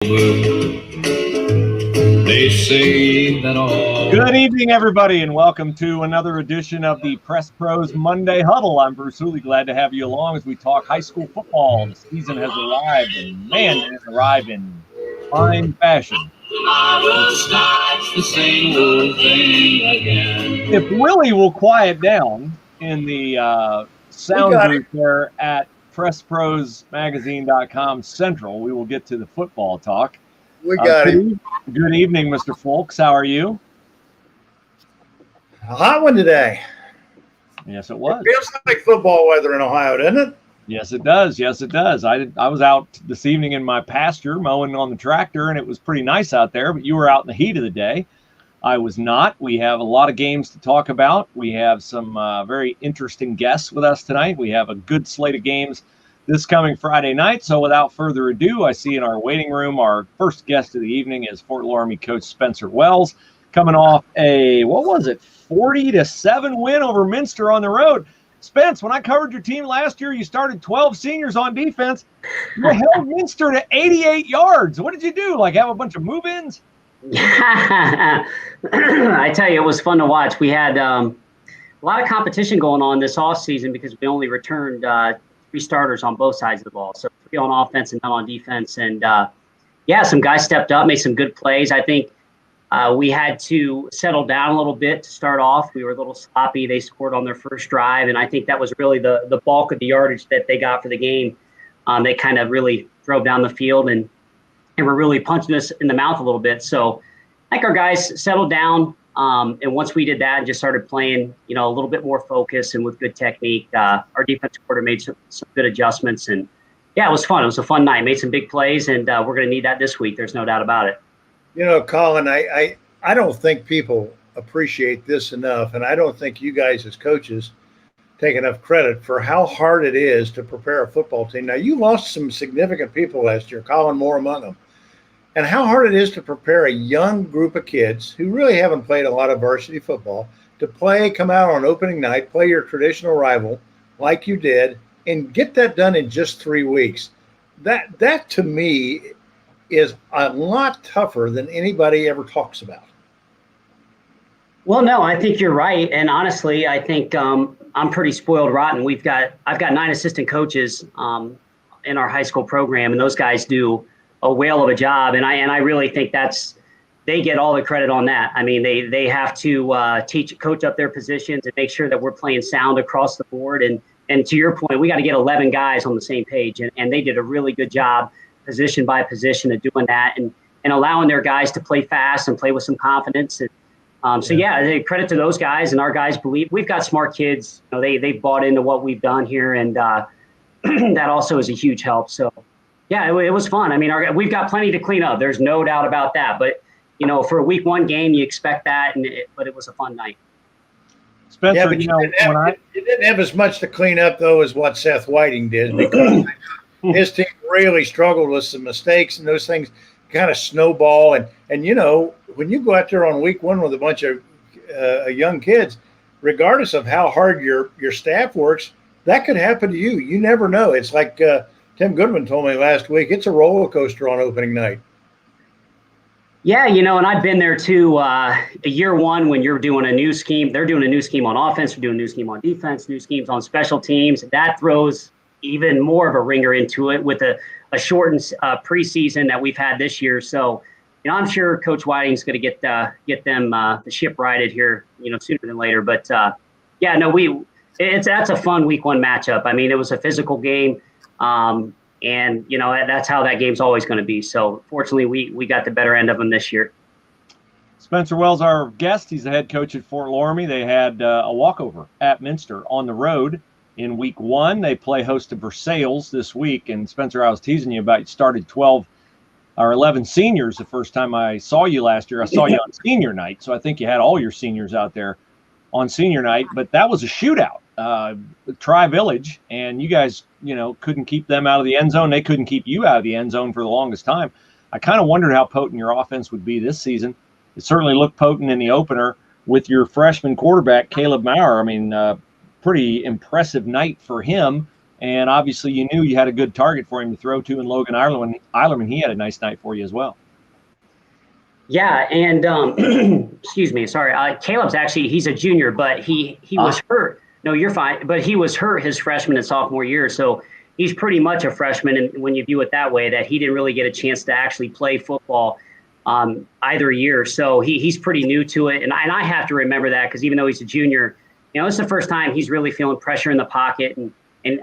They say that all. Good evening, everybody, and welcome to another edition of the Press Pros Monday Huddle. I'm Bruce Hooley, glad to have you along as we talk high school football. The season has arrived, and man, it has arrived in fine fashion. The same old thing again. If Willie will quiet down in the sound booth there at PressProsMagazine.com Central, we will get to the football talk. We got him. Good evening, Mr. Folks. How are you? A hot one today. Yes, it was. It feels like football weather in Ohio, doesn't it? Yes, it does. Yes, it does. I was out this evening in my pasture mowing on the tractor, and it was pretty nice out there, but you were out in the heat of the day. I was not. We have a lot of games to talk about. We have some very interesting guests with us tonight. We have a good slate of games this coming Friday night. So without further ado, I see in our waiting room, our first guest of the evening is Fort Loramie coach Spencer Wells, coming off a, 40-7 win over Minster on the road. Spence, when I covered your team last year, you started 12 seniors on defense. You held Minster to 88 yards. What did you do? Like have a bunch of move-ins? I tell you, it was fun to watch. We had a lot of competition going on this offseason because we only returned 3 starters on both sides of the ball. So 3 on offense and none on defense. And, some guys stepped up, made some good plays. I think we had to settle down a little bit to start off. We were a little sloppy. They scored on their first drive, and I think that was really the bulk of the yardage that they got for the game. They kind of really drove down the field and were really punching us in the mouth a little bit. So I think our guys settled down. And once we did that and just started playing, a little bit more focus and with good technique, our defensive quarter made some good adjustments. And, it was fun. It was a fun night. Made some big plays, and we're going to need that this week. There's no doubt about it. Colin, I don't think people appreciate this enough, and I don't think you guys as coaches take enough credit for how hard it is to prepare a football team. Now, you lost some significant people last year, Colin Moore among them, and how hard it is to prepare a young group of kids who really haven't played a lot of varsity football to come out on opening night, play your traditional rival like you did, and get that done in just 3 weeks. That to me is a lot tougher than anybody ever talks about. Well, no, I think you're right. And honestly, I think I'm pretty spoiled rotten. I've got 9 assistant coaches in our high school program, and those guys do a whale of a job. And I really think they get all the credit on that. I mean, they have to coach up their positions and make sure that we're playing sound across the board. And to your point, we got to get 11 guys on the same page. And they did a really good job position by position of doing that and allowing their guys to play fast and play with some confidence. And credit to those guys, and our guys believe. We've got smart kids. They've bought into what we've done here, and that also is a huge help. So, it was fun. I mean, we've got plenty to clean up. There's no doubt about that. But, for a week 1 game, you expect that, but it was a fun night. Spencer, you didn't have as much to clean up, though, as what Seth Whiting did, because his team really struggled with some mistakes, and those things kind of snowball. And when you go out there on week 1 with a bunch of young kids, regardless of how hard your staff works, that could happen to you. You never know. It's like Tim Goodman told me last week, it's a roller coaster on opening night. Yeah, and I've been there too. Year 1, when you're doing a new scheme, they're doing a new scheme on offense, we're doing a new scheme on defense, new schemes on special teams. That throws even more of a ringer into it with a shortened preseason that we've had this year. So, I'm sure Coach Whiting's going to get them the ship righted here, sooner than later. But that's a fun week 1 matchup. I mean, it was a physical game, and that's how that game's always going to be. So, fortunately, we got the better end of them this year. Spencer Wells, our guest, he's the head coach at Fort Loramie. They had a walkover at Minster on the road. In week 1, they play host to Versailles this week. And Spencer, I was teasing you about you started 12 or 11 seniors the first time I saw you last year. I saw you on senior night. So I think you had all your seniors out there on senior night. But that was a shootout, Tri-Village. And you guys, couldn't keep them out of the end zone. They couldn't keep you out of the end zone for the longest time. I kind of wondered how potent your offense would be this season. It certainly looked potent in the opener with your freshman quarterback, Caleb Maurer. I mean, pretty impressive night for him. And obviously you knew you had a good target for him to throw to in Logan Eilerman. He had a nice night for you as well. Yeah, and excuse me, sorry. Caleb's he's a junior, but he was hurt. No, you're fine. But he was hurt his freshman and sophomore year, so he's pretty much a freshman. And when you view it that way, that he didn't really get a chance to actually play football either year, so he's pretty new to it. And I have to remember that, because even though he's a junior, it's the first time he's really feeling pressure in the pocket and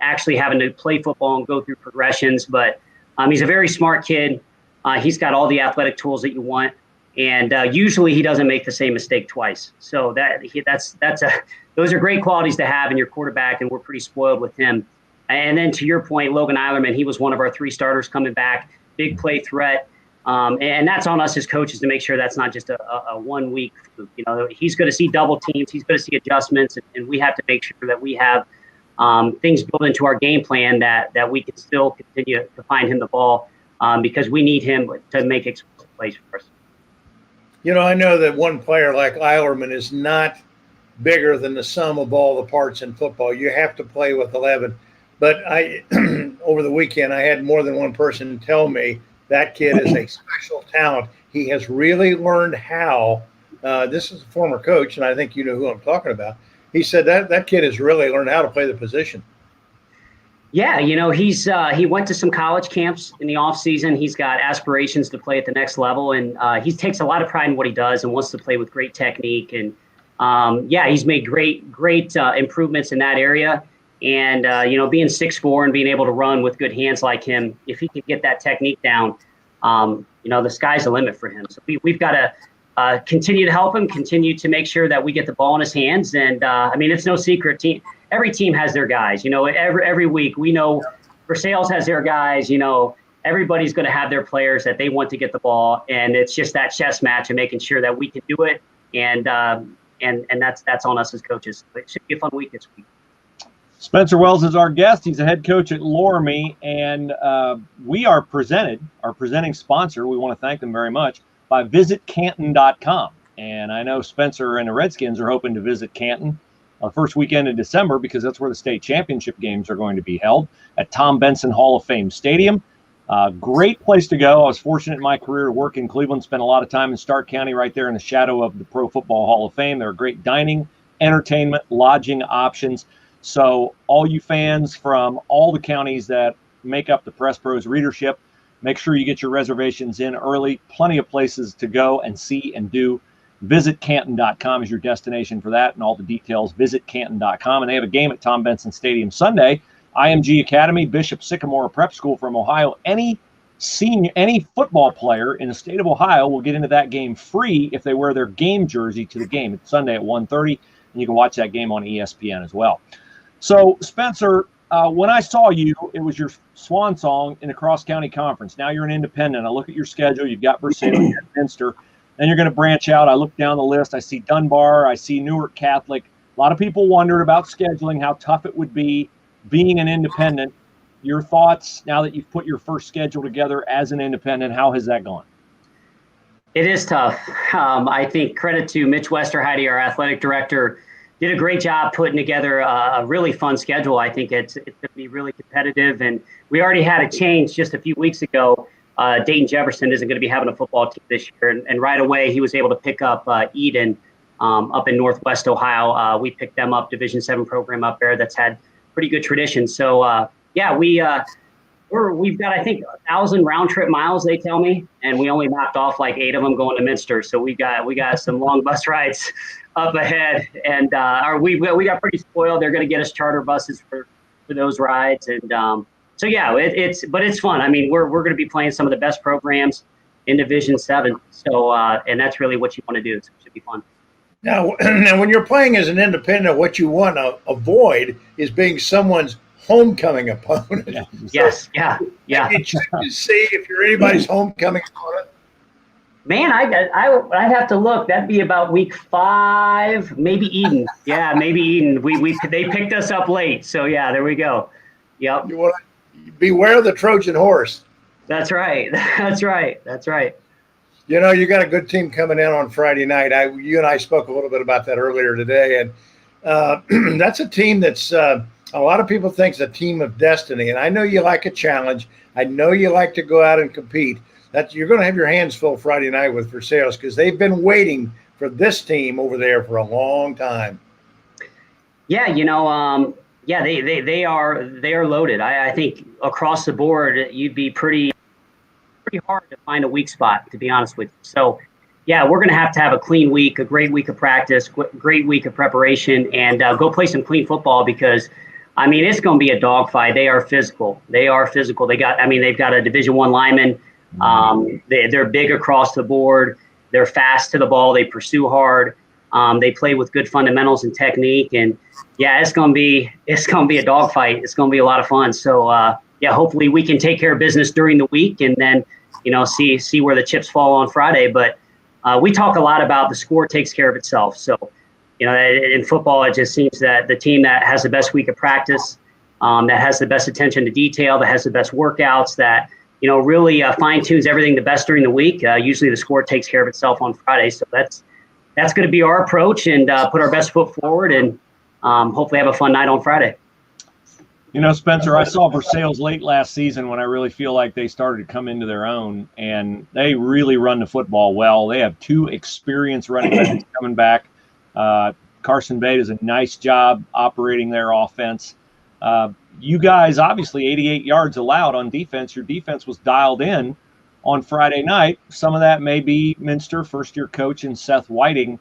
actually having to play football and go through progressions. But he's a very smart kid. He's got all the athletic tools that you want. And usually he doesn't make the same mistake twice. So those are great qualities to have in your quarterback, and we're pretty spoiled with him. And then to your point, Logan Eilerman, he was one of our 3 starters coming back, big play threat. And that's on us as coaches to make sure that's not just a 1 week fluke. He's going to see double teams, he's going to see adjustments, and we have to make sure that we have things built into our game plan that we can still continue to find him the ball, because we need him to make explosive plays for us. I know that one player like Eilerman is not bigger than the sum of all the parts in football. You have to play with 11. But over the weekend, I had more than one person tell me that kid is a special talent. He has really learned how. This is a former coach, and I think you know who I'm talking about. He said that kid has really learned how to play the position. Yeah, he went to some college camps in the off season. He's got aspirations to play at the next level, and he takes a lot of pride in what he does and wants to play with great technique. And he's made great improvements in that area. And being 6'4" and being able to run with good hands like him, if he can get that technique down, the sky's the limit for him. So we've got to continue to help him, continue to make sure that we get the ball in his hands. And it's no secret. Every team has their guys. Every week we know Versailles has their guys. Everybody's going to have their players that they want to get the ball, and it's just that chess match and making sure that we can do it. And that's on us as coaches. It should be a fun week this week. Spencer Wells is our guest. He's a head coach at Loramie, and our presenting sponsor, we want to thank them very much, by visitcanton.com. And I know Spencer and the Redskins are hoping to visit Canton first weekend in December, because that's where the state championship games are going to be held at Tom Benson Hall of Fame Stadium. Great place to go. I was fortunate in my career to work in Cleveland, spent a lot of time in Stark County right there in the shadow of the Pro Football Hall of Fame. There are great dining, entertainment, lodging options. So all you fans from all the counties that make up the Press Pros readership, make sure you get your reservations in early. Plenty of places to go and see and do. VisitCanton.com is your destination for that, and all the details, visitcanton.com. And they have a game at Tom Benson Stadium Sunday. IMG Academy, Bishop Sycamore Prep School from Ohio. Any football player in the state of Ohio will get into that game free if they wear their game jersey to the game. It's Sunday at 1:30, and you can watch that game on ESPN as well. So, Spencer, when I saw you, it was your swan song in the cross-county conference. Now you're an independent. I look at your schedule. You've got Versailles, you got Minster. Then you're going to branch out. I look down the list. I see Dunbar. I see Newark Catholic. A lot of people wondered about scheduling, how tough it would be being an independent. Your thoughts now that you've put your first schedule together as an independent, how has that gone? It is tough. I think credit to Mitch Westerheide, our athletic director, did a great job putting together a really fun schedule. I think it's going to be really competitive. And we already had a change just a few weeks ago. Dayton Jefferson isn't going to be having a football team this year. And right away, he was able to pick up Eden up in Northwest Ohio. We picked them up, Division VII program up there that's had pretty good tradition. So, we've got, I think, 1,000 round trip miles, they tell me, and we only knocked off like 8 of them going to Minster. So we got some long bus rides up ahead, and we got pretty spoiled. They're going to get us charter buses for those rides, and it's fun. I mean, we're going to be playing some of the best programs in Division VII. So and that's really what you want to do. So it should be fun. Now, when you're playing as an independent, what you want to avoid is being someone's homecoming opponent. Yes, yeah. You check to see if you're anybody's homecoming opponent. Man, I'd have to look. That'd be about week 5, maybe Eden. Yeah, maybe Eden. They picked us up late, so yeah, there we go. Yep. You want to beware the Trojan horse. That's right. That's right. You know, you got a good team coming in on Friday night. You and I spoke a little bit about that earlier today, and that's a team that's A lot of people think it's a team of destiny, and I know you like a challenge. I know you like to go out and compete. That you're going to have your hands full Friday night with Versailles because they've been waiting for this team over there for a long time. Yeah, yeah, they are loaded. I think across the board, you'd be pretty hard to find a weak spot, to be honest with you. So, yeah, we're going to have a clean week, a great week of practice, great week of preparation, and go play some clean football because, I mean, it's going to be a dogfight. They are physical. They've got a Division I lineman. They're big across the board. They're fast to the ball. They pursue hard. They play with good fundamentals and technique. And yeah, it's going to be a dogfight. It's going to be a lot of fun. So yeah, hopefully we can take care of business during the week and then, see where the chips fall on Friday. But we talk a lot about the score takes care of itself. So, in football, it just seems that the team that has the best week of practice, that has the best attention to detail, that has the best workouts, that really fine tunes everything the best during the week. Usually the score takes care of itself on Friday. So that's going to be our approach and put our best foot forward and hopefully have a fun night on Friday. Spencer, I saw Versailles late last season when I really feel like they started to come into their own, and they really run the football well. They have 2 experienced running backs coming back. Carson Bay does a nice job operating their offense. You guys, obviously 88 yards allowed on defense. Your defense was dialed in on Friday night. Some of that may be Minster, first-year coach, and Seth Whiting.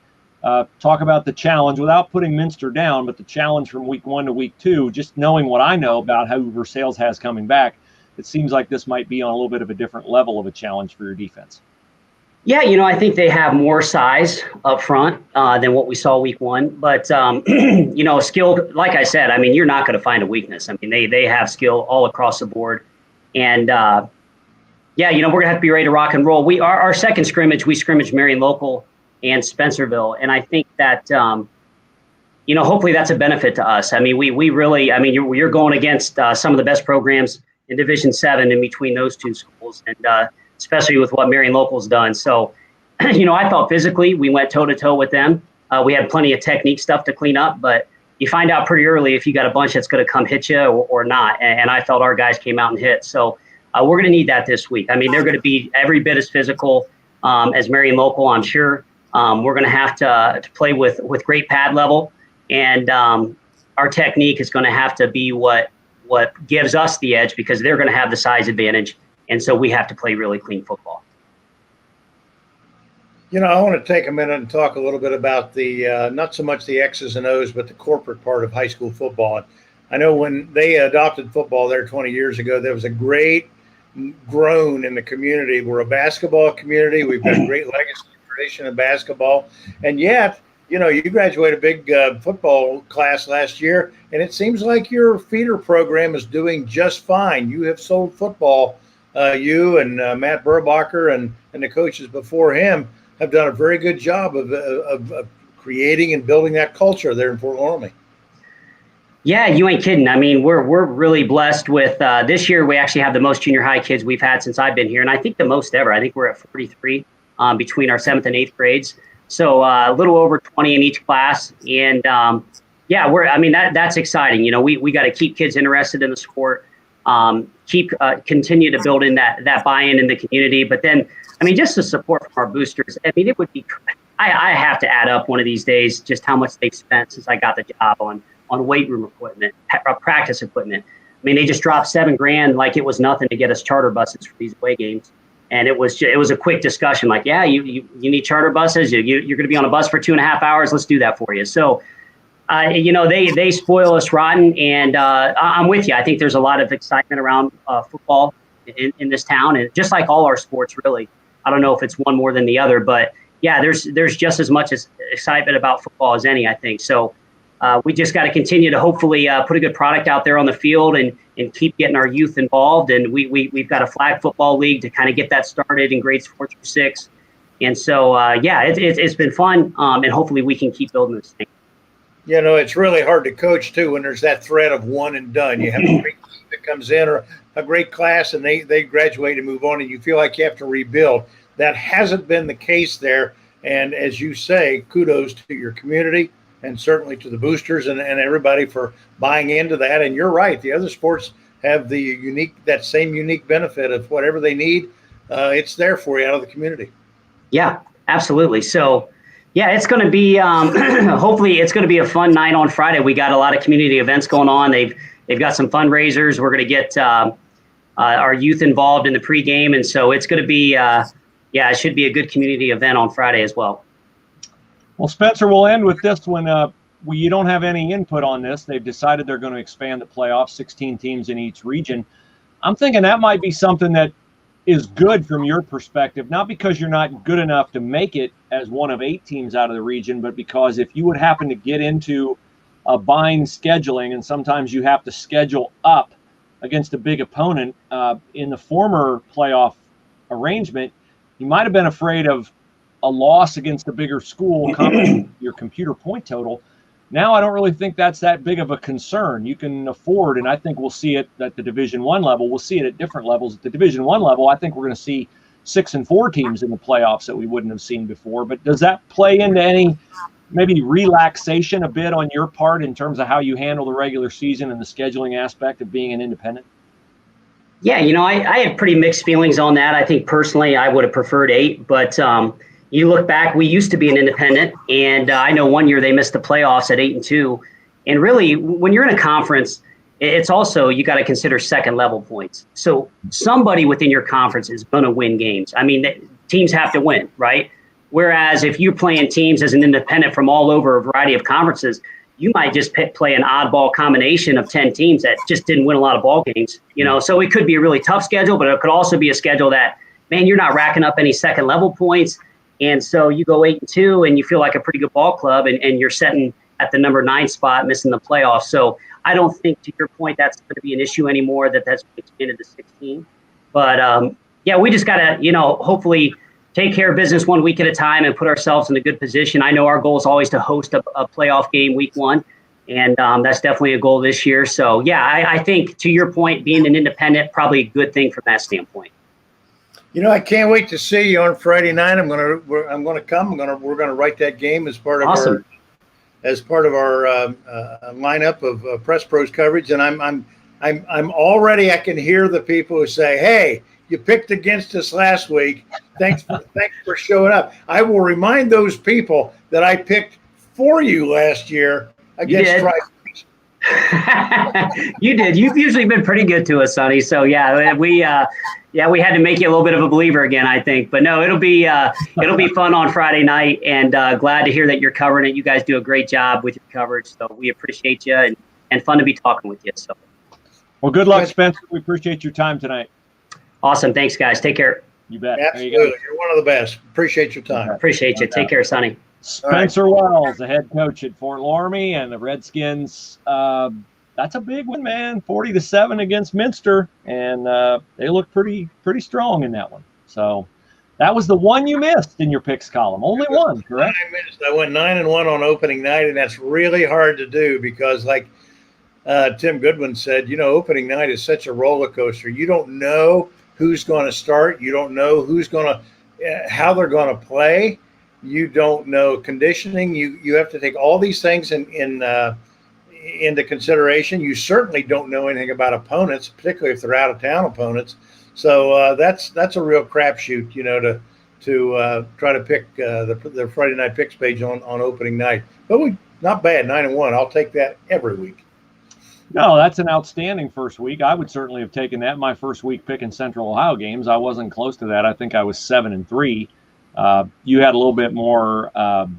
Talk about the challenge without putting Minster down, but the challenge from week 1 to week 2, just knowing what I know about how Versailles has coming back, it seems like this might be on a little bit of a different level of a challenge for your defense. Yeah, I think they have more size up front than what we saw week 1. But, skilled, like I said, I mean, you're not going to find a weakness. I mean, they have skill all across the board. And, yeah, we're going to have to be ready to rock and roll. Our second scrimmage, we scrimmaged Marion Local and Spencerville. And I think that, hopefully that's a benefit to us. I mean, we really, you're going against some of the best programs in Division 7 in between those 2 schools. And, especially with what Marion Local's done. So, I thought physically we went toe-to-toe with them. We had plenty of technique stuff to clean up, but you find out pretty early if you got a bunch that's going to come hit you or not. And I felt our guys came out and hit. So we're going to need that this week. I mean, they're going to be every bit as physical as Marion Local, I'm sure. We're going to have to play with great pad level. And our technique is going to have to be what gives us the edge because they're going to have the size advantage. And so we have to play really clean football. I want to take a minute and talk a little bit about the not so much the X's and O's, but the corporate part of high school football. And I know when they adopted football there 20 years ago, there was a great groan in the community. We're a basketball community. We've got a great legacy and tradition of basketball. And yet, you graduated a big football class last year, and it seems like your feeder program is doing just fine. You have sold football. You and Matt Burbacher and the coaches before him have done a very good job of creating and building that culture there in Fort Loramie. Yeah, you ain't kidding. I mean, we're really blessed with this year. We actually have the most junior high kids we've had since I've been here, and I think the most ever. I think we're at 43 between our 7th and 8th grades, so a little over 20 in each class. And yeah, that's exciting. We got to keep kids interested in the sport. Continue to build in that buy-in in the community. But then, just the support from our boosters. It would be, I have to add up one of these days just how much they've spent since I got the job on weight room equipment, practice equipment. They just dropped $7,000 like it was nothing to get us charter buses for these away games. And it was a quick discussion like, yeah, you need charter buses. You're going to be on a bus for 2.5 hours. Let's do that for you. So, they spoil us rotten, and I'm with you. I think there's a lot of excitement around football in this town, and just like all our sports, really. I don't know if it's one more than the other, but yeah, there's just as much excitement about football as any, I think. So we just got to continue to hopefully put a good product out there on the field and keep getting our youth involved. And we've got a flag football league to kind of get that started in grades 4 through 6. And so it's been fun, and hopefully we can keep building this thing. It's really hard to coach, too, when there's that threat of one and done. You have a great team that comes in or a great class and they graduate and move on, and you feel like you have to rebuild. That hasn't been the case there. And as you say, kudos to your community and certainly to the boosters and everybody for buying into that. And you're right, the other sports have that same unique benefit of whatever they need. It's there for you out of the community. Yeah, absolutely. So, yeah, it's going to be hopefully it's going to be a fun night on Friday. We got a lot of community events going on. They've got some fundraisers. We're going to get our youth involved in the pregame, and so it's going to be it should be a good community event on Friday as well. Well, Spencer, we'll end with this one. You don't have any input on this. They've decided they're going to expand the playoffs, 16 teams in each region. I'm thinking that might be something that is good from your perspective, not because you're not good enough to make it as one of 8 teams out of the region, but because if you would happen to get into a bind scheduling, and sometimes you have to schedule up against a big opponent in the former playoff arrangement, you might have been afraid of a loss against a bigger school coming your computer point total. Now I don't really think that's that big of a concern. You can afford, and I think we'll see it at the Division I level. We'll see it at different levels. At the Division I level, I think we're going to see 6 and 4 teams in the playoffs that we wouldn't have seen before. But does that play into any maybe relaxation a bit on your part in terms of how you handle the regular season and the scheduling aspect of being an independent? Yeah, I have pretty mixed feelings on that. I think personally I would have preferred 8, but you look back, we used to be an independent, and I know one year they missed the playoffs at 8-2. And really, when you're in a conference, it's also, you got to consider second level points. So somebody within your conference is going to win games. I mean, teams have to win, right? Whereas if you're playing teams as an independent from all over a variety of conferences, you might just play an oddball combination of 10 teams that just didn't win a lot of ball games. So it could be a really tough schedule, but it could also be a schedule that, man, you're not racking up any second level points. And so you go 8-2 and you feel like a pretty good ball club, and you're sitting at the number 9 spot, missing the playoffs. So I don't think, to your point, that's going to be an issue anymore, that's expanded to 16. But we just got to, hopefully take care of business one week at a time and put ourselves in a good position. I know our goal is always to host a playoff game week 1, and that's definitely a goal this year. So I think, to your point, being an independent, probably a good thing from that standpoint. I can't wait to see you on Friday night. I'm gonna come. We're gonna write that game as part of our lineup of Press Pros coverage. And I'm already. I can hear the people who say, "Hey, you picked against us last week. Thanks for showing up." I will remind those people that I picked for you last year against Tri. You did. You've usually been pretty good to us, Sonny. So we had to make you a little bit of a believer again, I think. But no, it'll be fun on Friday night, and glad to hear that you're covering it. You guys do a great job with your coverage, so we appreciate you, and fun to be talking with you. So, well, good luck, Spencer. We appreciate your time tonight. Awesome. Thanks, guys. Take care. You bet. Absolutely. You're one of the best. Appreciate your time. Appreciate you. Take care, Sonny. Spencer Wells, the head coach at Fort Loramie, and the Redskins. That's a big one, man. 40-7 against Minster, and they look pretty strong in that one. So that was the one you missed in your picks column. Only one, correct? I went 9-1 on opening night, and that's really hard to do because, like Tim Goodwin said, opening night is such a roller coaster. You don't know who's going to start. You don't know how they're going to play. You don't know conditioning. You have to take all these things into consideration. You certainly don't know anything about opponents, particularly if they're out of town opponents. So that's a real crapshoot, to try to pick the Friday night picks page on opening night. But not bad, 9-1. I'll take that every week. No, that's an outstanding first week. I would certainly have taken that my first week picking Central Ohio games. I wasn't close to that. I think I was 7-3. You had a little bit more of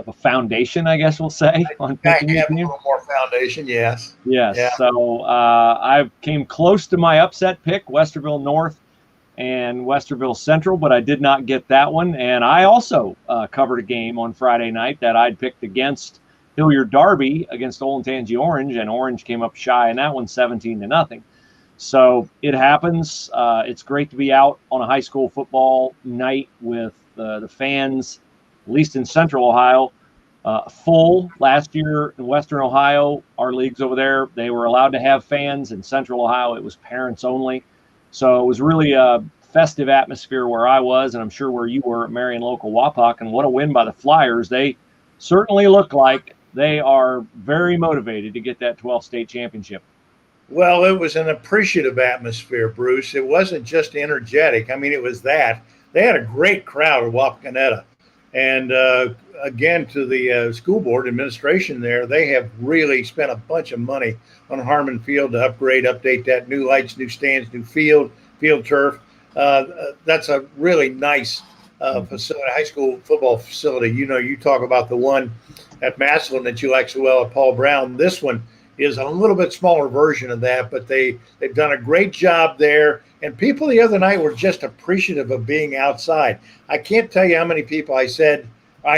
a foundation, I guess we'll say, on picking I have a little more foundation, yes. Yes. Yeah. So I came close to my upset pick, Westerville North and Westerville Central, but I did not get that one. And I also covered a game on Friday night that I'd picked against Hilliard Darby against Olentangy Orange, and Orange came up shy in that one, 17-0. So it happens. It's great to be out on a high school football night with the fans, at least in Central Ohio, full. Last year in Western Ohio, our leagues over there, they were allowed to have fans. In Central Ohio, it was parents only. So it was really a festive atmosphere where I was, and I'm sure where you were at Marion Local Wapak. And what a win by the Flyers. They certainly look like they are very motivated to get that 12th state championship. Well, it was an appreciative atmosphere, Bruce. It wasn't just energetic. I mean, it was that. They had a great crowd at Wapakoneta. And again, to the school board administration there, they have really spent a bunch of money on Harmon Field to update that, new lights, new stands, new field turf. That's a really nice facility, high school football facility. You know, you talk about the one at Massillon that you like so well at Paul Brown. This one is a little bit smaller version of that, but they've done a great job there. And people the other night were just appreciative of being outside. I can't tell you how many people I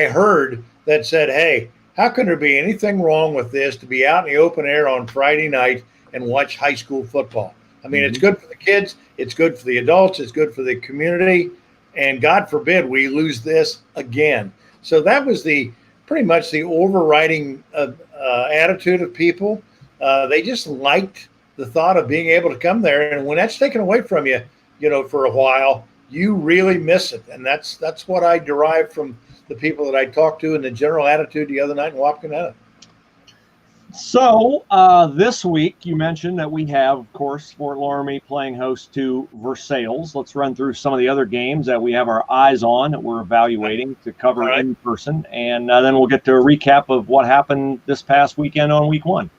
heard that said, hey, how can there be anything wrong with this to be out in the open air on Friday night and watch high school football? I mean, It's good for the kids. It's good for the adults. It's good for the community. And God forbid we lose this again. So that was pretty much the overriding attitude of people. They just liked the thought of being able to come there. And when that's taken away from you, you know, for a while, you really miss it. And that's what I derived from the people that I talked to and the general attitude the other night in Wapakoneta. So this week you mentioned that we have, of course, Fort Loramie playing host to Versailles. Let's run through some of the other games that we have our eyes on that we're evaluating to cover in person. And then we'll get to a recap of what happened this past weekend on week one.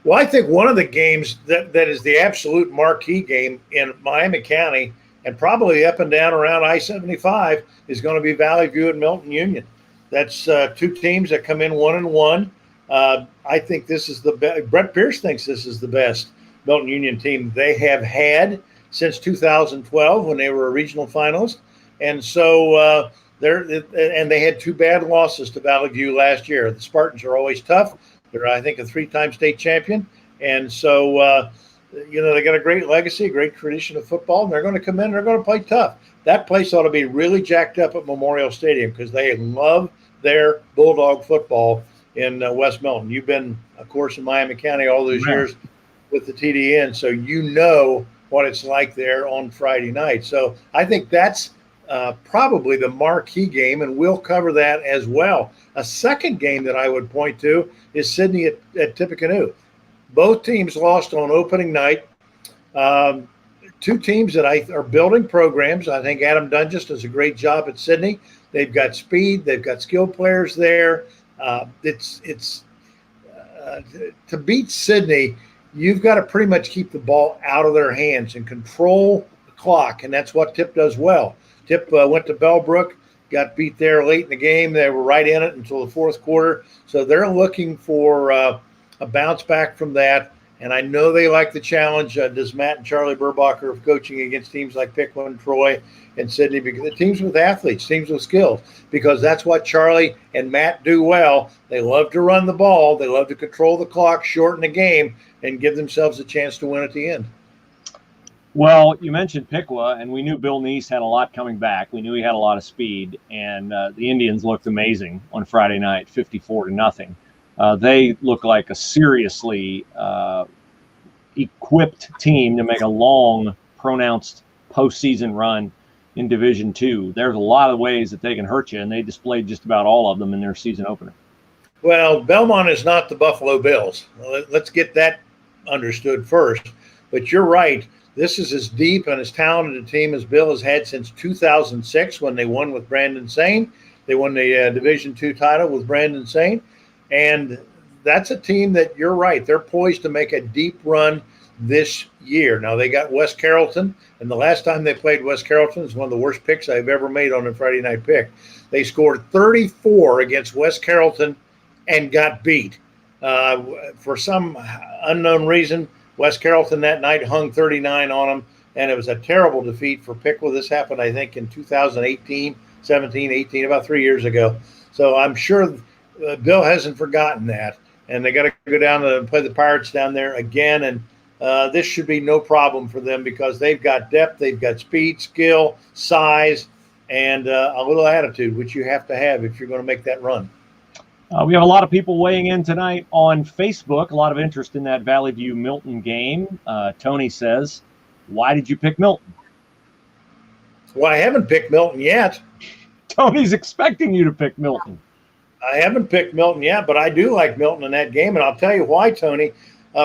Well, I think one of the games that is the absolute marquee game in Miami County and probably up and down around I-75 is going to be Valley View and Milton Union. That's two teams that come in 1-1. I think this is Brett Pierce thinks this is the best Milton Union team they have had since 2012 when they were a regional finalist. And so they had two bad losses to Valley View last year. The Spartans are always tough. They're, I think, a 3-time state champion. And so, they got a great legacy, a great tradition of football, and they're going to come in, they're going to play tough. That place ought to be really jacked up at Memorial Stadium because they love their Bulldog football in West Milton. You've been, of course, in Miami County all those years with the TDN, so you know what it's like there on Friday night. So I think that's probably the marquee game, and we'll cover that as well. A second game that I would point to is Sydney at Tippecanoe. Both teams lost on opening night. Two teams that are building programs. I think Adam Dungas does a great job at Sydney. They've got speed. They've got skilled players there. To beat Sydney, you've got to pretty much keep the ball out of their hands and control the clock, and that's what Tip does well. Tip went to Bellbrook, got beat there late in the game. They were right in it until the fourth quarter. So they're looking for a bounce back from that. And I know they like the challenge. Does Matt and Charlie Burbacher of coaching against teams like Pickwick, Troy, and Sydney, because the teams with athletes, teams with skills, because that's what Charlie and Matt do well. They love to run the ball. They love to control the clock, shorten the game, and give themselves a chance to win at the end. Well, you mentioned Pickwa, and we knew Bill Neese had a lot coming back. We knew he had a lot of speed, and the Indians looked amazing on Friday night, 54-0. They look like a seriously equipped team to make a long, pronounced postseason run in Division II. There's a lot of ways that they can hurt you, and they displayed just about all of them in their season opener. Well, Belmont is not the Buffalo Bills. Let's get that understood first. But you're right. This is as deep and as talented a team as Bill has had since 2006 when they won with Brandon Sain. They won the Division II title with Brandon Sain. And that's a team that, you're right, they're poised to make a deep run this year. Now, they got West Carrollton, and the last time they played West Carrollton is one of the worst picks I've ever made on a Friday night pick. They scored 34 against West Carrollton and got beat. For some unknown reason, West Carrollton that night hung 39 on them, and it was a terrible defeat for Pickwa. This happened, I think, in 2018, 17, 18, about 3 years ago. So I'm sure Bill hasn't forgotten that, and they got to go down and play the Pirates down there again, and this should be no problem for them because they've got depth, they've got speed, skill, size, and a little attitude, which you have to have if you're going to make that run. We have a lot of people weighing in tonight on Facebook. A lot of interest in that Valley View Milton game. Tony says, why did you pick Milton? Well, I haven't picked Milton yet. Tony's expecting you to pick Milton. I haven't picked Milton yet, but I do like Milton in that game, and I'll tell you why, Tony.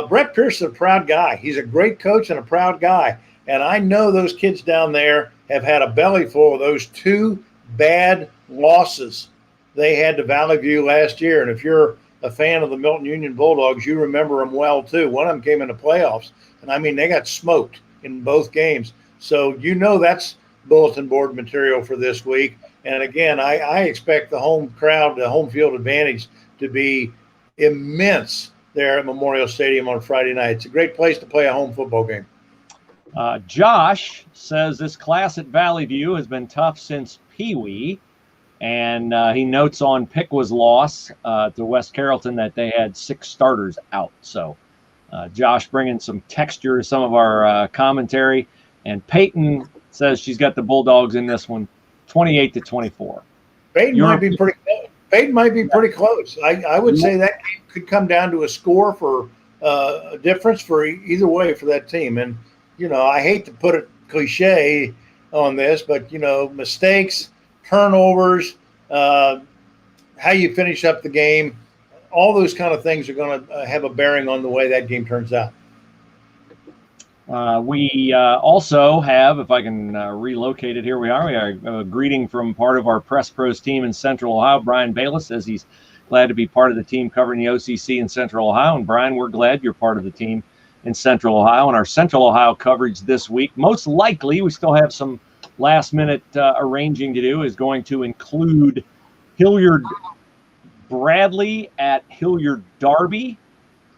Brett Pierce is a proud guy. He's a great coach and a proud guy, and I know those kids down there have had a belly full of those 2 bad losses they had to Valley View last year. And if you're a fan of the Milton Union Bulldogs, you remember them well too. One of them came in the playoffs, and I mean, they got smoked in both games. So that's bulletin board material for this week. And again, I expect the home crowd, the home field advantage to be immense there at Memorial Stadium on Friday night. It's a great place to play a home football game. Josh says this class at Valley View has been tough since Pee Wee. And he notes on Piqua loss to West Carrollton that they had 6 starters out. So Josh bringing some texture to some of our commentary. And Peyton says she's got the Bulldogs in this one, 28-24. Peyton might be pretty close. Peyton might be pretty close. I would say that game could come down to a score for a difference for either way for that team. And, I hate to put it cliche on this, but, mistakes, turnovers, how you finish up the game, all those kind of things are going to have a bearing on the way that game turns out. We also have, if I can relocate it, here we are. We are a greeting from part of our Press Pros team in Central Ohio. Brian Bayless says he's glad to be part of the team covering the OCC in Central Ohio. And Brian, we're glad you're part of the team in Central Ohio. And our Central Ohio coverage this week, most likely, we still have some last-minute arranging to do, is going to include Hilliard Bradley at Hilliard Darby.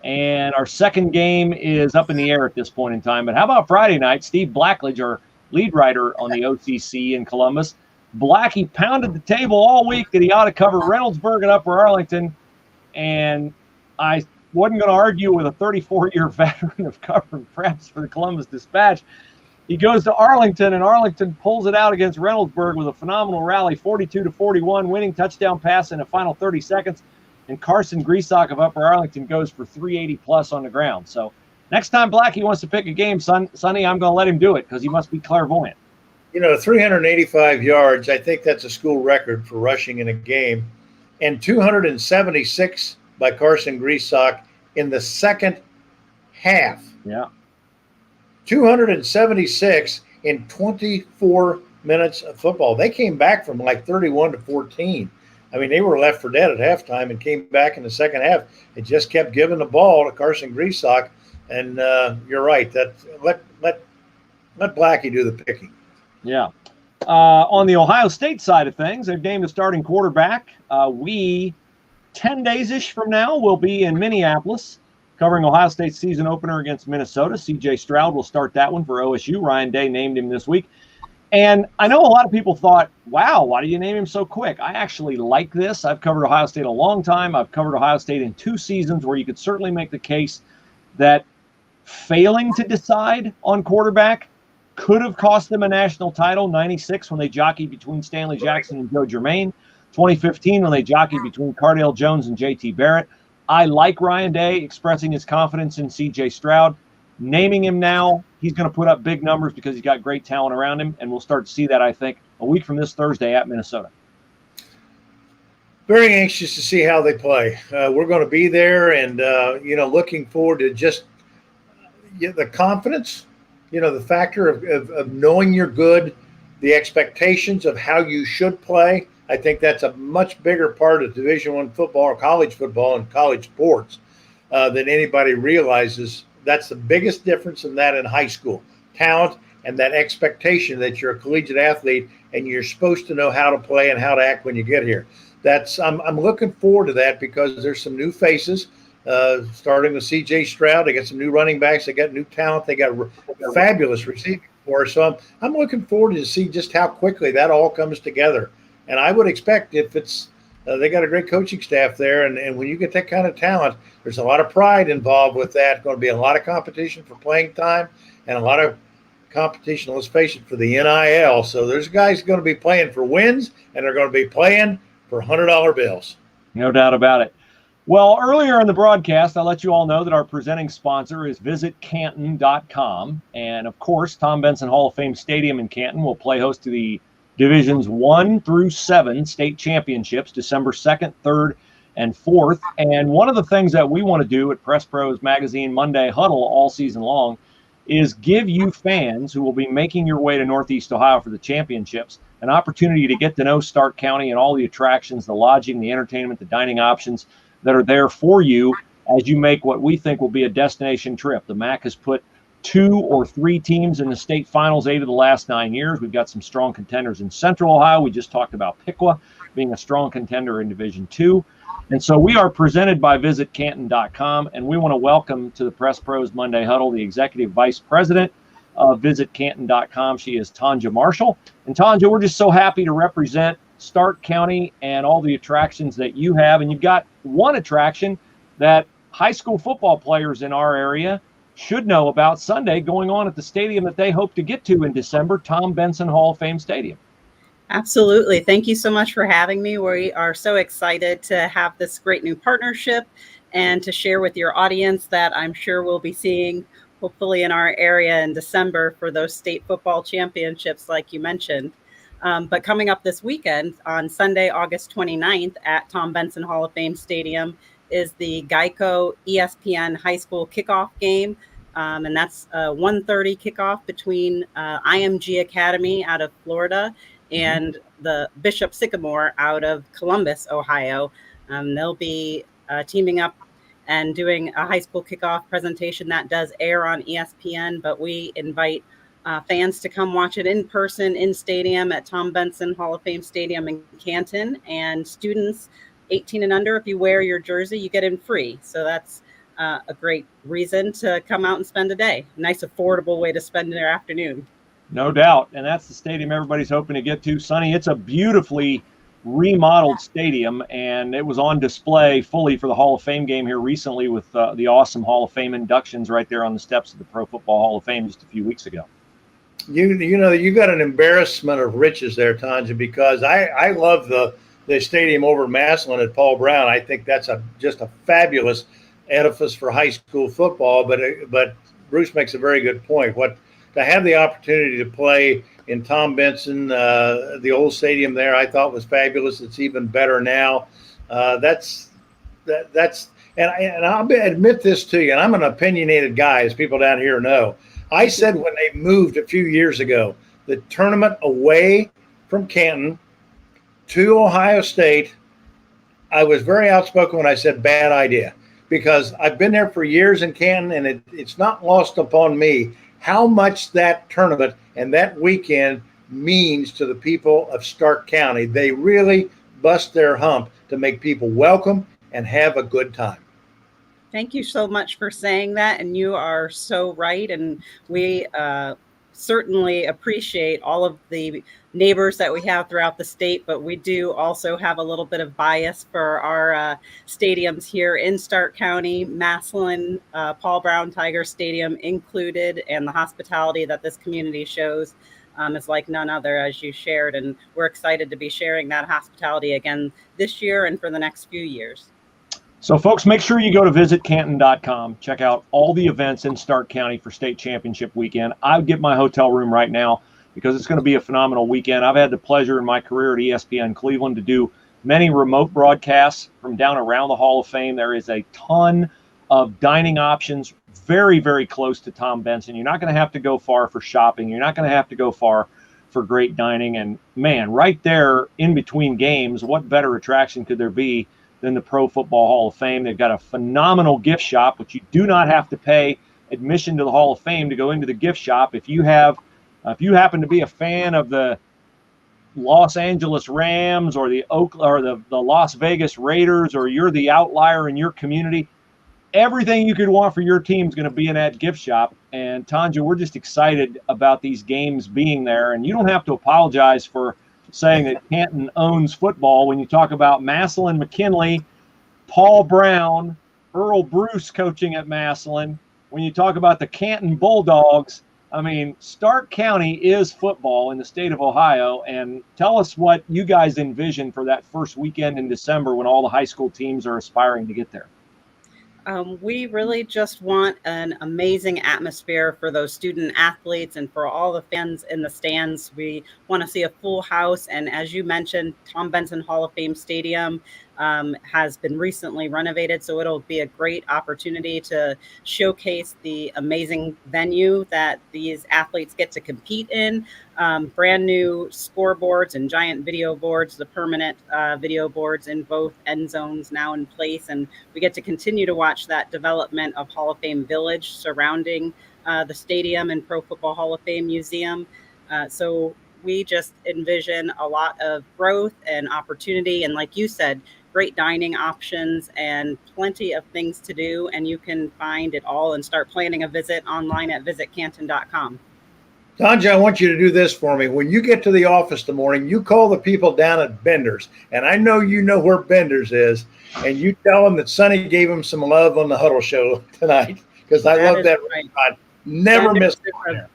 And our second game is up in the air at this point in time. But how about Friday night? Steve Blackledge, our lead writer on the OCC in Columbus. Blackie pounded the table all week that he ought to cover Reynoldsburg and Upper Arlington. And I wasn't going to argue with a 34-year veteran of covering preps for the Columbus Dispatch. He goes to Arlington, and Arlington pulls it out against Reynoldsburg with a phenomenal rally, 42-41, winning touchdown pass in the final 30 seconds. And Carson Greasock of Upper Arlington goes for 380-plus on the ground. So next time Blackie wants to pick a game, Sonny, I'm going to let him do it because he must be clairvoyant. 385 yards, I think that's a school record for rushing in a game. And 276 by Carson Greasock in the second half. Yeah. 276 in 24 minutes of football. They came back from like 31-14. I mean, they were left for dead at halftime and came back in the second half. It just kept giving the ball to Carson Greasock. And you're right. That let Blackie do the picking. Yeah. On the Ohio State side of things, they've named a starting quarterback. We, 10 days-ish from now, will be in Minneapolis covering Ohio State's season opener against Minnesota. C.J. Stroud will start that one for OSU. Ryan Day named him this week. And I know a lot of people thought, wow, why do you name him so quick? I actually like this. I've covered Ohio State a long time. I've covered Ohio State in 2 seasons where you could certainly make the case that failing to decide on quarterback could have cost them a national title. 96 when they jockeyed between Stanley Jackson and Joe Germain. 2015 when they jockeyed between Cardale Jones and J.T. Barrett. I like Ryan Day expressing his confidence in C.J. Stroud. Naming him now, he's going to put up big numbers because he's got great talent around him, and we'll start to see that, I think, a week from this Thursday at Minnesota. Very anxious to see how they play. We're going to be there and, looking forward to just the confidence, the factor of knowing you're good, the expectations of how you should play. I think that's a much bigger part of Division I football or college football and college sports than anybody realizes. That's the biggest difference in that in high school. Talent and that expectation that you're a collegiate athlete and you're supposed to know how to play and how to act when you get here. I'm looking forward to that because there's some new faces, starting with C.J. Stroud. They got some new running backs. They got new talent. They got fabulous receiving corps. So I'm looking forward to see just how quickly that all comes together. And I would expect if it's they got a great coaching staff there, and when you get that kind of talent, there's a lot of pride involved with that. Going to be a lot of competition for playing time and a lot of competition, let's face it, for the NIL. So there's guys going to be playing for wins, and they're going to be playing for $100 bills. No doubt about it. Well, earlier in the broadcast, I let you all know that our presenting sponsor is visitcanton.com. And, of course, Tom Benson Hall of Fame Stadium in Canton will play host to the Divisions 1 through 7 state championships, December 2nd, 3rd, and 4th. And one of the things that we want to do at Press Pros Magazine Monday Huddle all season long is give you fans who will be making your way to Northeast Ohio for the championships an opportunity to get to know Stark County and all the attractions, the lodging, the entertainment, the dining options that are there for you as you make what we think will be a destination trip. The MAC has put 2 or 3 teams in the state finals 8 of the last 9 years. We've got some strong contenders in Central Ohio. We just talked about Piqua being a strong contender in Division 2. And so we are presented by VisitCanton.com, and we want to welcome to the Press Pros Monday Huddle the Executive Vice President of VisitCanton.com. She is Tanja Marshall. And Tanja, we're just so happy to represent Stark County and all the attractions that you have. And you've got one attraction that high school football players in our area should know about Sunday going on at the stadium that they hope to get to in December, Tom Benson Hall of Fame Stadium. Absolutely. Thank you so much for having me. We are so excited to have this great new partnership and to share with your audience that I'm sure we'll be seeing hopefully in our area in December for those state football championships like you mentioned. But coming up this weekend on Sunday, August 29th at Tom Benson Hall of Fame Stadium is the Geico ESPN high school kickoff game. And that's a 1:30 kickoff between IMG Academy out of Florida and the Bishop Sycamore out of Columbus, Ohio. They'll be teaming up and doing a high school kickoff presentation that does air on ESPN, but we invite fans to come watch it in person in stadium at Tom Benson Hall of Fame Stadium in Canton. And students 18 and under, if you wear your jersey, you get in free. So that's a great reason to come out and spend a day. Nice, affordable way to spend their afternoon. No doubt. And that's the stadium everybody's hoping to get to. Sonny, it's a beautifully remodeled stadium, and it was on display fully for the Hall of Fame game here recently with the awesome Hall of Fame inductions right there on the steps of the Pro Football Hall of Fame just a few weeks ago. You know, you got an embarrassment of riches there, Tanja, because I love the stadium over at Massillon at Paul Brown. I think that's just a fabulous edifice for high school football. But Bruce makes a very good point. To have the opportunity to play in Tom Benson, the old stadium there, I thought was fabulous. It's even better now. And I'll admit this to you, and I'm an opinionated guy, as people down here know. I said when they moved a few years ago, the tournament away from Canton to Ohio State, I was very outspoken when I said bad idea, because I've been there for years in Canton, and it's not lost upon me how much that tournament and that weekend means to the people of Stark County. They really bust their hump to make people welcome and have a good time. Thank you so much for saying that. And you are so right. And we certainly appreciate all of the neighbors that we have throughout the state, but we do also have a little bit of bias for our stadiums here in Stark County, Massillon, Paul Brown Tiger Stadium included, and the hospitality that this community shows is like none other, as you shared. And we're excited to be sharing that hospitality again this year and for the next few years. So, folks, make sure you go to visitcanton.com. Check out all the events in Stark County for state championship weekend. I would get my hotel room right now because it's going to be a phenomenal weekend. I've had the pleasure in my career at ESPN Cleveland to do many remote broadcasts from down around the Hall of Fame. There is a ton of dining options very, very close to Tom Benson. You're not going to have to go far for shopping. You're not going to have to go far for great dining. And, man, right there in between games, what better attraction could there be than the Pro Football Hall of Fame? They've got a phenomenal gift shop, which you do not have to pay admission to the Hall of Fame to go into the gift shop. If you happen to be a fan of the Los Angeles Rams or the Las Vegas Raiders, or you're the outlier in your community, everything you could want for your team is going to be in that gift shop. And Tanja, we're just excited about these games being there, and you don't have to apologize for saying that Canton owns football when you talk about Massillon McKinley, Paul Brown, Earl Bruce coaching at Massillon. When you talk about the Canton Bulldogs, I mean, Stark County is football in the state of Ohio. And tell us what you guys envision for that first weekend in December when all the high school teams are aspiring to get there. We really just want an amazing atmosphere for those student athletes and for all the fans in the stands. We want to see a full house. And as you mentioned, Tom Benson Hall of Fame Stadium has been recently renovated. So it'll be a great opportunity to showcase the amazing venue that these athletes get to compete in. Brand new scoreboards and giant video boards, the permanent video boards in both end zones now in place. And we get to continue to watch that development of Hall of Fame Village surrounding the stadium and Pro Football Hall of Fame Museum. So we just envision a lot of growth and opportunity. And like you said, great dining options and plenty of things to do. And you can find it all and start planning a visit online at visitcanton.com. Tanja, I want you to do this for me. When you get to the office in the morning, you call the people down at Bender's, and I know you know where Bender's is, and you tell them that Sonny gave them some love on the Huddle show tonight, because I love that. Right. Never miss it.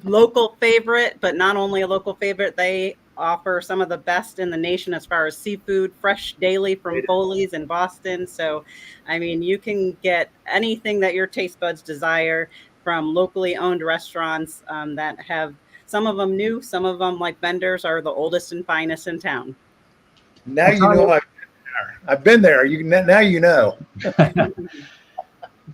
Local favorite, but not only a local favorite, they offer some of the best in the nation as far as seafood, fresh daily from Foley's in Boston. So, I mean, you can get anything that your taste buds desire from locally owned restaurants that have some of them new, some of them like Bender's are the oldest and finest in town. Now you know I've been there. Now you know.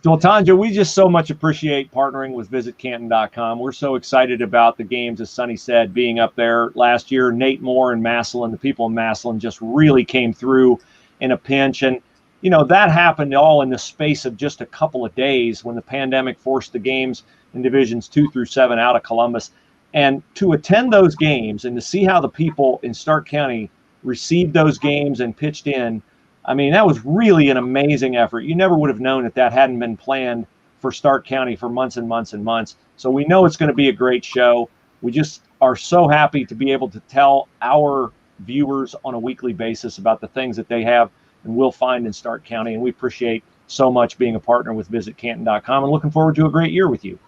Well, Tanja, we just so much appreciate partnering with visitcanton.com. We're so excited about the games, as Sonny said, being up there last year. Nate Moore and Massillon, the people in Massillon just really came through in a pinch. And, you know, that happened all in the space of just a couple of days when the pandemic forced the games in Divisions 2 through 7 out of Columbus. And to attend those games and to see how the people in Stark County received those games and pitched in, I mean, that was really an amazing effort. You never would have known that hadn't been planned for Stark County for months and months and months. So we know it's going to be a great show. We just are so happy to be able to tell our viewers on a weekly basis about the things that they have and will find in Stark County. And we appreciate so much being a partner with visitcanton.com and looking forward to a great year with you.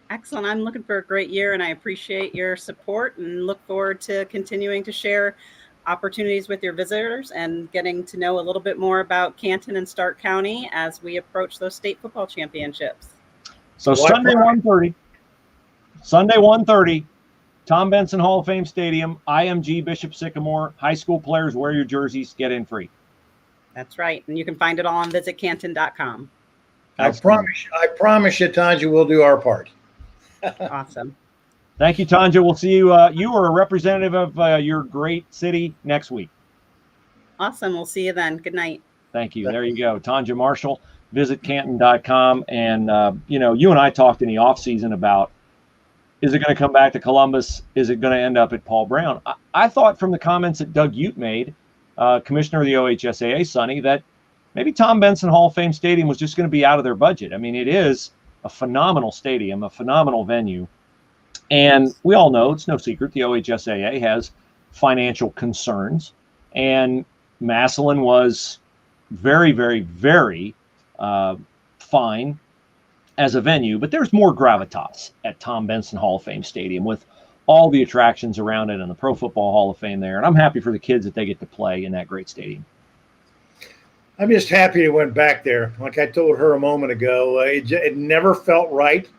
Excellent. I'm looking for a great year, and I appreciate your support and look forward to continuing to share opportunities with your visitors and getting to know a little bit more about Canton and Stark County as we approach those state football championships. So Sunday 1:30, Tom Benson Hall of Fame Stadium, IMG Bishop Sycamore. High school players, wear your jerseys, get in free. That's right. And you can find it all on visitcanton.com. I promise you, Tanja, we'll do our part. Awesome. Thank you, Tanja. We'll see you. You are a representative of your great city next week. Awesome. We'll see you then. Good night. Thank you. There you go. Tanja Marshall, visitcanton.com. And, you know, you and I talked in the offseason about, is it going to come back to Columbus? Is it going to end up at Paul Brown? I thought from the comments that Doug Ute made, commissioner of the OHSAA, Sonny, that maybe Tom Benson Hall of Fame Stadium was just going to be out of their budget. I mean, it is a phenomenal stadium, a phenomenal venue. And we all know, it's no secret, the OHSAA has financial concerns. And Massillon was very, very, very fine as a venue. But there's more gravitas at Tom Benson Hall of Fame Stadium with all the attractions around it and the Pro Football Hall of Fame there. And I'm happy for the kids that they get to play in that great stadium. I'm just happy it went back there. Like I told her a moment ago, it never felt right.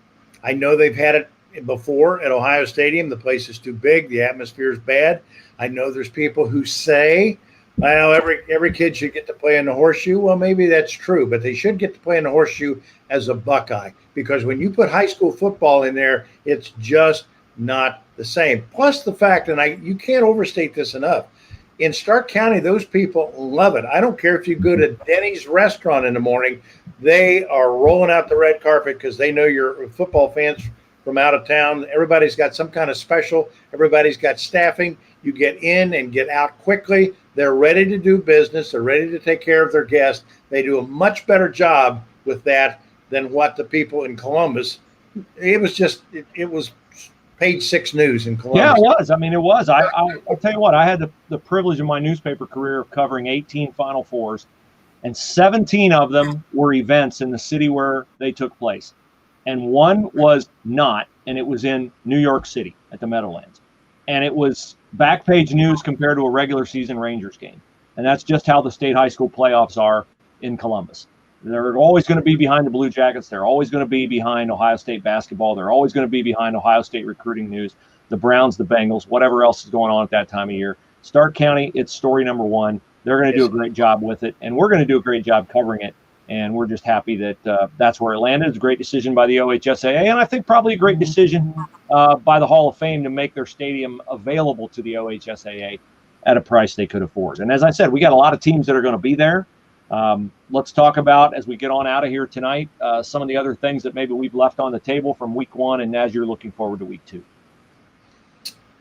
I know they've had it before at Ohio Stadium. The place is too big. The atmosphere is bad. I know there's people who say, well, every kid should get to play in the Horseshoe. Well, maybe that's true, but they should get to play in the Horseshoe as a Buckeye, because when you put high school football in there, it's just not the same. Plus the fact, and you can't overstate this enough, in Stark County, those people love it. I don't care if you go to Denny's restaurant in the morning, they are rolling out the red carpet because they know you're football fans from out of town. Everybody's got some kind of special. Everybody's got staffing. You get in and get out quickly. They're ready to do business. They're ready to take care of their guests. They do a much better job with that than what the people in Columbus. It was page 6 news in Columbus. Yeah, it was. I mean, it was. I'll tell you what, I had the privilege in my newspaper career of covering 18 Final Fours, and 17 of them were events in the city where they took place. And one was not, and it was in New York City at the Meadowlands. And it was back page news compared to a regular season Rangers game. And that's just how the state high school playoffs are in Columbus. They're always going to be behind the Blue Jackets. They're always going to be behind Ohio State basketball. They're always going to be behind Ohio State recruiting news, the Browns, the Bengals, whatever else is going on at that time of year. Stark County, it's story number one. They're going to do a great job with it, and we're going to do a great job covering it. And we're just happy that that's where it landed. It's a great decision by the OHSAA, and I think probably a great decision by the Hall of Fame to make their stadium available to the OHSAA at a price they could afford. And as I said, we got a lot of teams that are going to be there. Let's talk about, as we get on out of here tonight, some of the other things that maybe we've left on the table from week one, and as you're looking forward to week two.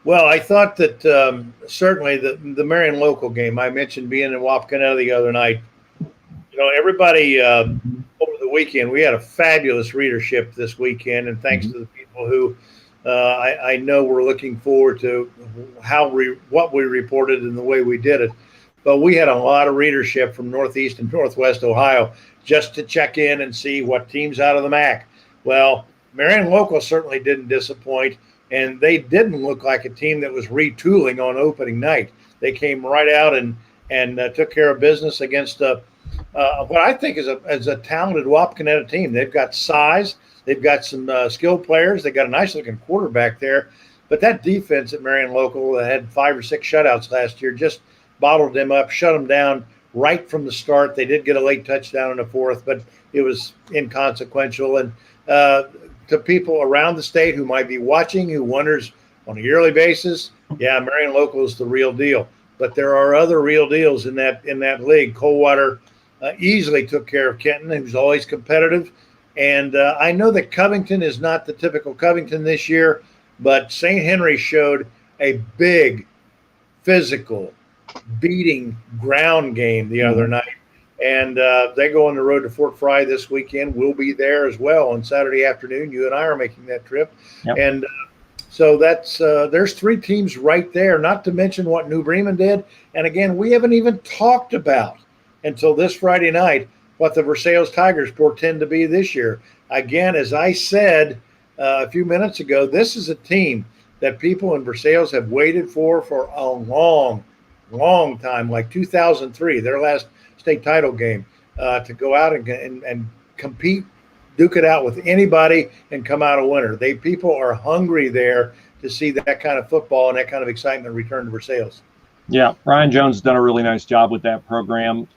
Well, I thought that certainly the Marion local game, I mentioned being in Wapakoneta the other night. You know, everybody over the weekend, we had a fabulous readership this weekend, and thanks to the people who I know were looking forward to what we reported and the way we did it. But we had a lot of readership from Northeast and Northwest Ohio just to check in and see what teams out of the MAC. Well, Marion local certainly didn't disappoint, and they didn't look like a team that was retooling on opening night. They came right out and took care of business against what I think is a talented Wapakoneta team. They've got size. They've got some skilled players. They got a nice-looking quarterback there. But that defense at Marion local that had 5 or 6 shutouts last year just bottled them up, shut them down right from the start. They did get a late touchdown in the fourth, but it was inconsequential. And to people around the state who might be watching, who wonders on a yearly basis, yeah, Marion local is the real deal. But there are other real deals in that league. Coldwater easily took care of Canton, who's always competitive. And I know that Covington is not the typical Covington this year, but St. Henry showed a big physical beating ground game the other night. And they go on the road to Fort Fry this weekend. We'll be there as well on Saturday afternoon. You and I are making that trip. Yep. And so that's there's 3 teams right there, not to mention what New Bremen did. And again, we haven't even talked about until this Friday night what the Versailles Tigers portend to be this year. Again, as I said a few minutes ago, this is a team that people in Versailles have waited for a long time, like 2003, their last state title game, to go out and compete, duke it out with anybody and come out a winner. People are hungry there to see that kind of football and that kind of excitement return to Versailles. Yeah, Ryan Jones has done a really nice job with that program.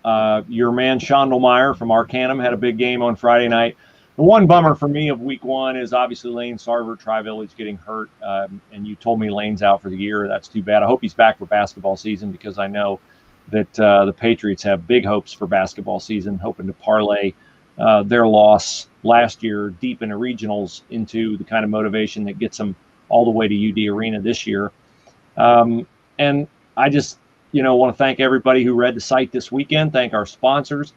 Your man Shondelmeyer from Arcanum had a big game on Friday night. The one bummer for me of week one is obviously Lane Sarver, Tri-Village, getting hurt. And you told me Lane's out for the year. That's too bad. I hope he's back for basketball season, because I know that the Patriots have big hopes for basketball season, hoping to parlay their loss last year deep into regionals into the kind of motivation that gets them all the way to UD Arena this year. And I just, want to thank everybody who read the site this weekend. Thank our sponsors.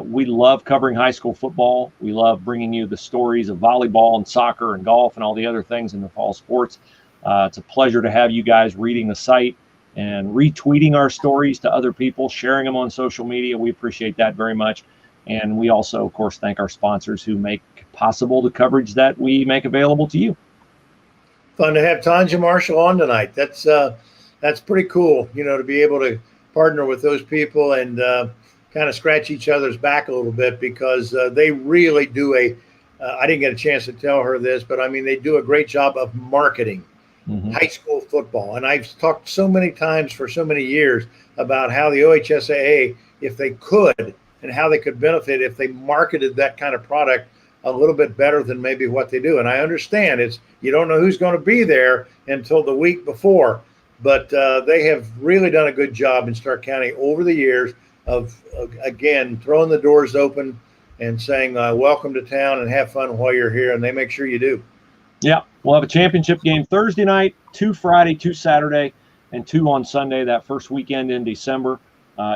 We love covering high school football. We love bringing you the stories of volleyball and soccer and golf and all the other things in the fall sports. It's a pleasure to have you guys reading the site and retweeting our stories to other people, sharing them on social media. We appreciate that very much. And we also, of course, thank our sponsors who make possible the coverage that we make available to you. Fun to have Tanja Marshall on tonight. That's pretty cool, to be able to partner with those people and kind of scratch each other's back a little bit, because they really do I didn't get a chance to tell her this, but I mean, they do a great job of marketing high school football. And I've talked so many times for so many years about how the OHSAA, if they could, and how they could benefit if they marketed that kind of product a little bit better than maybe what they do. And I understand you don't know who's going to be there until the week before. But they have really done a good job in Stark County over the years of, again, throwing the doors open and saying, welcome to town and have fun while you're here. And they make sure you do. Yeah, we'll have a championship game Thursday night, 2 Friday, 2 Saturday, and 2 on Sunday, that first weekend in December.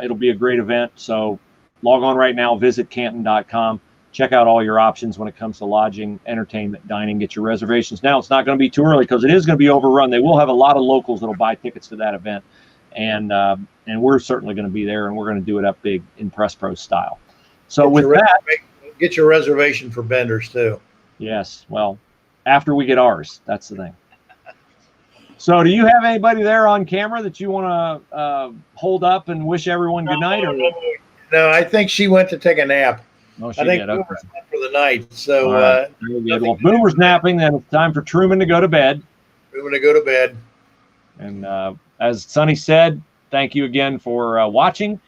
It'll be a great event. So log on right now, visit Canton.com. Check out all your options when it comes to lodging, entertainment, dining. Get your reservations now. It's not going to be too early, because it is going to be overrun. They will have a lot of locals that will buy tickets to that event, and we're certainly going to be there, and we're going to do it up big in Press Pro style. So get your reservation for Benders too. Yes, well, after we get ours, that's the thing. So, do you have anybody there on camera that you want to hold up and wish everyone good night? Or? No, I think she went to take a nap. Oh, she I think did. Okay. Boomer's done for the night. So All right. Very good. Well, if Boomer's napping, then it's time for Truman to go to bed. we're going to go to bed. And as Sonny said, thank you again for watching.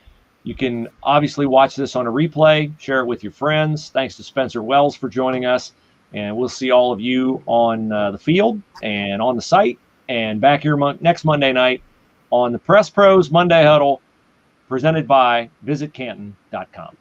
You can obviously watch this on a replay, share it with your friends. Thanks to Spencer Wells for joining us. And we'll see all of you on the field and on the site and back here next Monday night on the Press Pros Monday Huddle, presented by visitcanton.com.